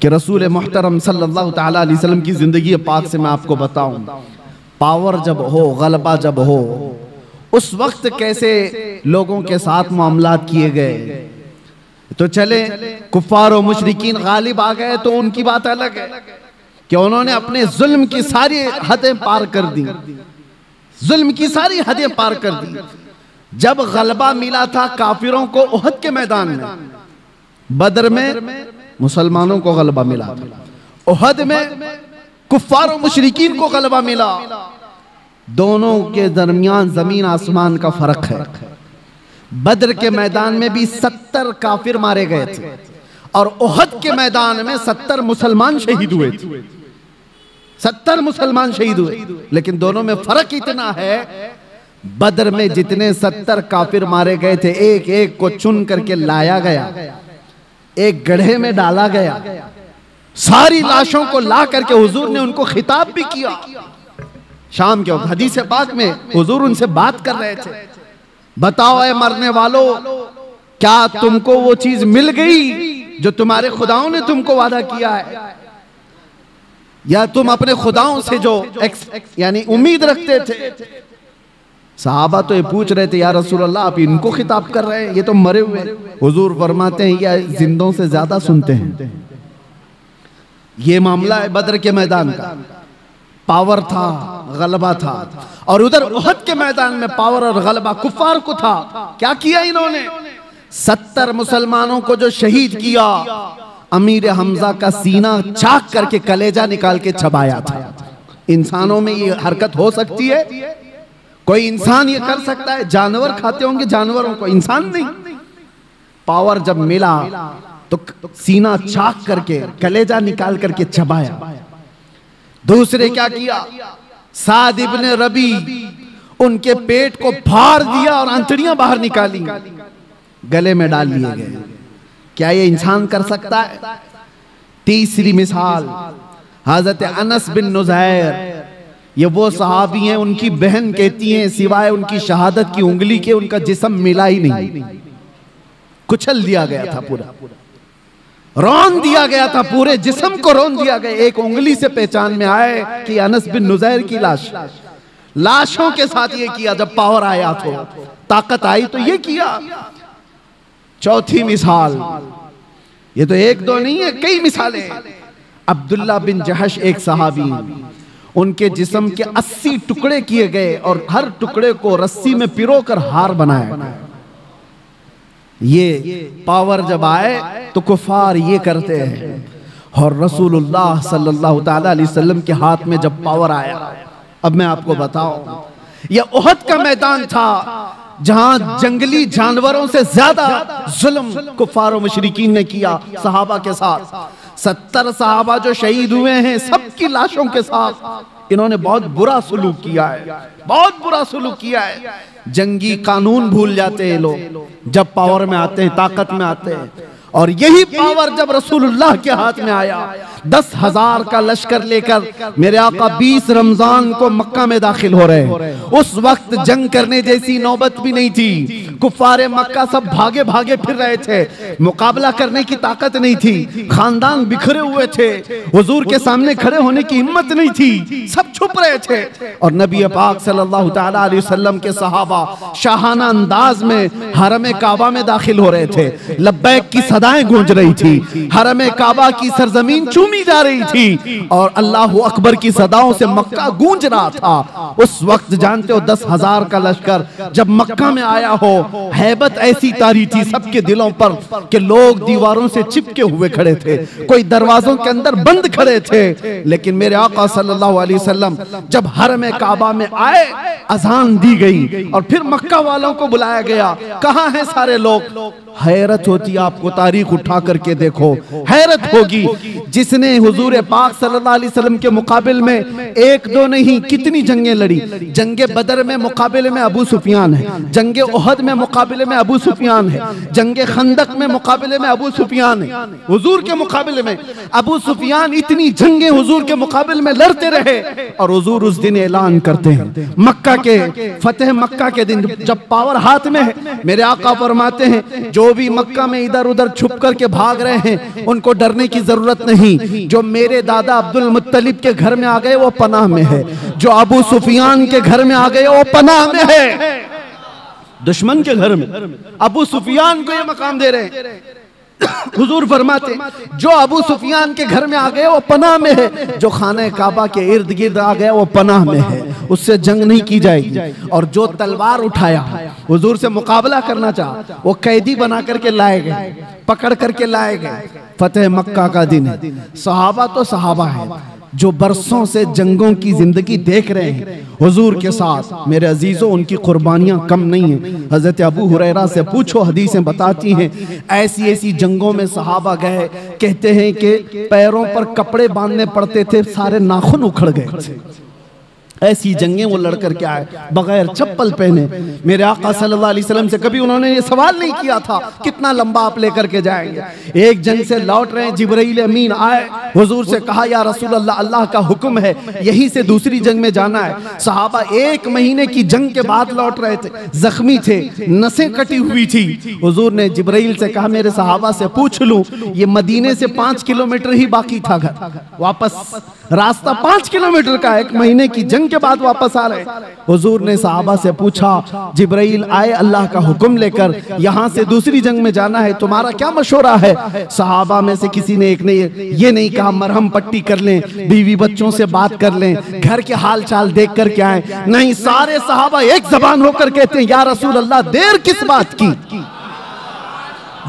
कि रसूल मुहतरम सल्लल्लाहु ताला अलैहि वसल्लम की ज़िंदगी पाक से मैं आपको बताऊं, पावर जब हो, गलबा जब हो, उस वक्त कैसे लोगों के साथ मामलात किए गए। तो चले कुफ्फार और मुशरिकीन गालिब आ गए तो उनकी बात अलग है कि उन्होंने अपने जुल्म की सारी हदें पार कर दी, जुल्म की सारी हदें पार कर दी। जब गलबा मिला था काफिरों को उहद के मैदान में, बदर में मुसलमानों को गलबा मिला था, उहद में कुफ्फार और मुशरिकीन को गलबा मिला। दोनों के दरमियान जमीन आसमान का फर्क है। बदर के मैदान में भी 70 काफिर मारे गए थे और उहद के मैदान में 70 मुसलमान शहीद हुए थे। 70 मुसलमान शहीद हुए, लेकिन दोनों में फर्क इतना है, बदर में जितने 70 काफिर मारे गए थे, एक एक को चुन करके लाया गया, एक गड्ढे में डाला गया, सारी लाशों को ला करके हुजूर ने उनको खिताब भी किया। शाम के वक्त हदीस पाक में हुजूर उनसे बात कर रहे थे, बताओ ऐ मरने वालों, क्या तुमको वो चीज मिल गई जो तुम्हारे खुदाओं ने तुमको वादा किया है, या तुम अपने खुदाओं से जो यानी उम्मीद रखते थे। सहाबा तो ये पूछ रहे थे, या रसूल अल्लाह आप इनको खिताब कर रहे हैं, ये तो मरे हुए। हुजूर फरमाते हैं या जिंदों से ज्यादा सुनते हैं। ये मामला है बदर के मैदान का, पावर था, गलबा था, और उधर उहद के मैदान में पावर और गलबा कुफ्फार को था। क्या किया इन्होंने? 70 मुसलमानों को जो शहीद किया, अमीर हमजा का सीना चाक करके कलेजा निकाल के चबाया था। इंसानों में ये हरकत हो सकती है? कोई इंसान ये कर सकता है? जानवर खाते होंगे जानवरों को, इंसान नहीं। पावर जब मिला तो सीना चाक करके कलेजा निकाल करके चबाया। दूसरे क्या किया? साद इब्ने रबी, उनके पेट को फाड़ दिया और अंतड़ियां बाहर निकाली, गले में डाल लिए गए। क्या ये इंसान कर सकता है? तीसरी मिसाल हजरत अनस बिन नुज़ैर, ये वो सहाबी हैं, उनकी बहन कहती हैं सिवाय उनकी शहादत की उंगली के उनका जिस्म मिला ही नहीं, कुचल दिया गया था, पूरा रौन दिया गया था, पूरे जिस्म को रौन दिया गया। एक उंगली से पहचान में आए कि अनस बिन नुज़ैर की लाश। लाशों के साथ ये किया। जब पावर आया तो, ताकत आई तो ये किया। चौथी मिसाल, ये तो एक दो नहीं है, कई मिसालें। अब्दुल्ला बिन जहश एक सहाबी, उनके जिस्म के 80 टुकड़े किए गए और हर टुकड़े को रस्सी में पिरोकर हार बनाया। ये पावर जब आए तो कुफार ये करते हैं। और रसूलुल्लाह सल्लल्लाहु ताला अलैहि वसल्लम के हाथ में जब पावर आया, अब मैं आपको बताऊं, यह उहद का मैदान था जहां जंगली जानवरों से ज्यादा जुल्म कुफार और मुशरिकीन ने किया सहाबा के साथ। 70 सहाबा जो शहीद हुए हैं, सबकी लाशों के साथ इन्होंने बहुत बुरा सलूक किया है, बहुत बुरा सलूक किया है। जंगी कानून भूल जाते हैं लोग जब पावर में आते हैं, ताकत में आते हैं। और यही पावर जब रसूलुल्लाह के हाथ में आया, 10,000 का लश्कर लेकर मेरे आका 20 रमजान को मक्का में दाखिल हो रहे हैं। उस वक्त जंग करने जैसी नौबत भी नहीं थी। कुफ्फारे मक्का सब भागे भागे फिर रहे थे, मुकाबला करने की ताकत नहीं थी, खानदान बिखरे हुए थे, हुजूर के सामने खड़े होने की हिम्मत नहीं थी, सब छुप रहे थे। और नबी पाक सल्लल्लाहु ताला अलैहि वसल्लम के सहाबा शाहाना अंदाज में हरम काबा में दाखिल हो रहे थे। लब्बैक की सदाएं गूंज रही थी, हरम काबा की सरजमीन चूमी जा रही थी और अल्लाहु अकबर की सदाओं से मक्का गूंज रहा था। उस वक्त जानते हो 10,000 का लश्कर जब मक्का में आया हो, हैबत ऐसी तारी थी सबके दिलों पर कि लोग दीवारों से चिपके हुए खड़े थे, कोई दरवाजों के अंदर बंद खड़े थे। लेकिन मेरे आका सल्लल्लाहु अलैहि वसल्लम जब हरम काबा में आए, अजान दी गई और फिर मक्का वालों को बुलाया गया। कहाँ हैं सारे लोग? हैरत होती है आपको, तारीख उठा करके देखो, हैरत होगी। जिसने हुजूर पाक सल्लल्लाहु अलैहि वसल्लम के मुकाबिल में एक दो नहीं कितनी जंगें लड़ी। जंगे बदर में मुकाबिले में अबू सुफियान है, जंगे उहद में मुकाबिले में अबू सुफियान है, जंगे खंदक में मुकाबिले में अबू सुफियान है। हुजूर के मुकाबिले में अबू सुफियान इतनी जंगें हुजूर के मुकाबिले में लड़ते रहे और हुजूर उस दिन ऐलान करते हैं, मक्का के फतेह मक्का के दिन जब पावर हाथ में है, मेरे आका फरमाते हैं जो भी मक्का में इधर उधर छुप करके भाग रहे हैं उनको डरने की जरूरत नहीं, नहीं, जो मेरे दादा अब्दुल मुत्तलिब के घर में आ गए वो पनाह में है, जो अबू सुफियान के घर में आ गए वो पनाह में है। दुश्मन के घर में अबू सुफियान को ये मकाम दे रहे हैं। हुजूर फरमाते जो अबू सुफियान के घर में आ गए वो पनाह में है, जो खाने काबा के इर्द गिर्द आ गया वो पनाह में है, उससे जंग नहीं की जाएगी। और जो तलवार उठाया हुजूर से मुकाबला करना चाहा वो कैदी बना करके लाए गए, पकड़ करके लाए गए। फतेह मक्का का दिन है। सहाबा तो सहाबा है जो बरसों से जंगों की जिंदगी देख रहे हैं हुजूर के साथ। मेरे अजीजों, उनकी कुर्बानियां कम नहीं है। हजरत अबू हुरैरा से पूछो, हदीसें बताती हैं ऐसी ऐसी जंगों में सहाबा गए, कहते हैं कि पैरों पर कपड़े बांधने पड़ते थे, सारे नाखून उखड़ गए थे। ऐसी जंगें वो लड़ कर के आए बगैर चप्पल पहने। मेरे आका सल्लल्लाहु अलैहि वसल्लम से कभी उन्होंने ये सवाल नहीं किया था कितना लंबा आप लेकर के जाएंगे। एक जंग से लौट रहे हैं, जिब्राइल अमीन आए, हुजूर से कहा या रसूल अल्लाह, अल्लाह का हुक्म है यहीं से दूसरी जंग में जाना है। सहाबा 1 महीने की जंग के बाद लौट रहे थे, जख्मी थे, नसें कटी हुई थी। हुजूर ने जिब्राइल से कहा मेरे सहाबा से पूछ लूं, ये मदीने से 5 किलोमीटर ही बाकी था घर, वापस रास्ता 5 किलोमीटर का, 1 महीने की जंग के बाद वापस आ रहे। हुजूर ने सहाबा से पूछा, जिब्राइल आए अल्लाह का हुक्म लेकर, यहां से दूसरी जंग में जाना है, तुम्हारा क्या मशवरा है? सहाबा में से किसी ने एक ने ये नहीं कहा मरहम पट्टी कर लें, बीवी बच्चों से बात कर लें, घर के हाल चाल देख कर के आए। नहीं, सारे सहाबा एक जबान होकर कहते हैं या रसूल अल्लाह, देर किस बात की,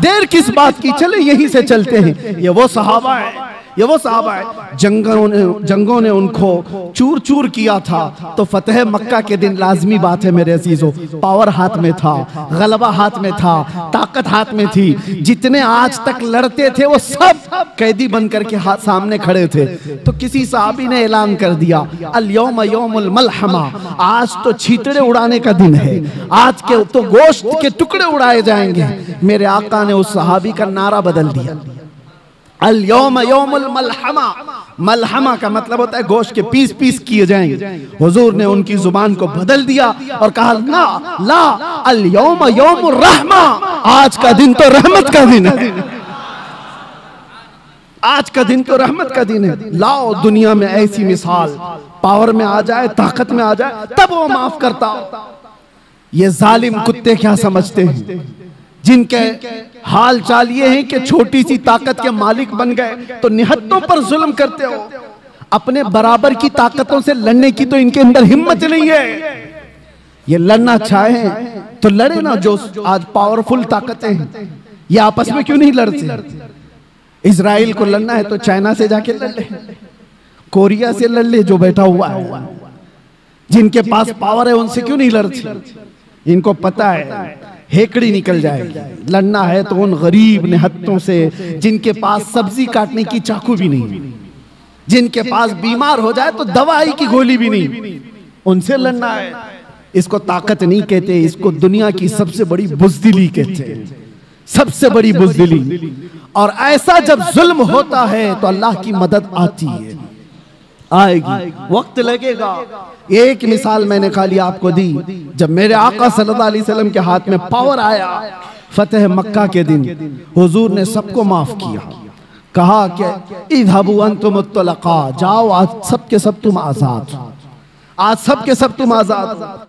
देर किस बात की, चले यहीं से चलते हैं। ये वो सहाबा है, ये वो सहाबा है जंगों ने उनको चूर चूर किया था। तो फतेह मक्का के दिन लाजमी बात है मेरे अजीजों, पावर हाथ में था, गलबा हाथ में था, ताकत हाथ में थी। जितने आज तक लड़ते थे वो सब कैदी बनकर के हाथ सामने खड़े थे। तो किसी साहबी ने ऐलान कर दिया अल यौम यौमुल मलहमा, आज तो छींटड़े उड़ाने का दिन है, आज के तो गोश्त के टुकड़े उड़ाए जाएंगे। मेरे आका ने उस सहाबी का नारा बदल दिया, अल यौम यौमुल मलहमा। मलहमा का मतलब होता है गोश्त के पीस पीस किए जाएंगे। हुजूर ने उनकी जुबान को बदल दिया और कहा ना ला, अल यौम यौमुर रहमा, आज का दिन तो रहमत का दिन है, आज का दिन तो रहमत का दिन है। लाओ दुनिया में ऐसी मिसाल, पावर में आ जाए, ताकत में आ जाए, तब वो माफ करता। ये जालिम कुत्ते क्या समझते हैं, जिनके हाल चाल ये है कि छोटी सी ताकत के मालिक बन गए तो निहत्तों पर जुल्म करते हो। अपने बराबर की ताकतों से लड़ने की तो इनके अंदर हिम्मत नहीं है। ये लड़ना चाहे तो लड़े ना, जो आज पावरफुल ताकतें हैं ये आपस में क्यों नहीं लड़ते? इजराइल को लड़ना है तो चाइना से जाके लड़ ले, कोरिया से लड़ ले जो बैठा हुआ है। जिनके पास पावर है उनसे क्यों नहीं लड़ते? इनको पता है हेकड़ी निकल जाएगी। लड़ना है तो उन गरीब निहत्तों से जिनके पास सब्जी काटने की चाकू भी नहीं, जिनके पास बीमार हो जाए तो दवाई की गोली भी नहीं, उनसे लड़ना है। इसको ताकत नहीं कहते, इसको दुनिया की सबसे बड़ी बुज़दिली कहते हैं, सबसे बड़ी बुज़दिली। और ऐसा जब जुल्म होता है तो अल्लाह की मदद आती है, आएगी, वक्त लगेगा। एक मिसाल मैंने खाली आपको दी, जब मेरे आका सल्लल्लाहु अलैहि वसल्लम के हाथ में पावर आया फतेह मक्का के दिन, हुजूर ने सबको माफ किया, कहा कि इज़हबू अंतुम तुलक़ा, जाओ आज सब के सब तुम आजाद, आज सब के सब तुम आजाद।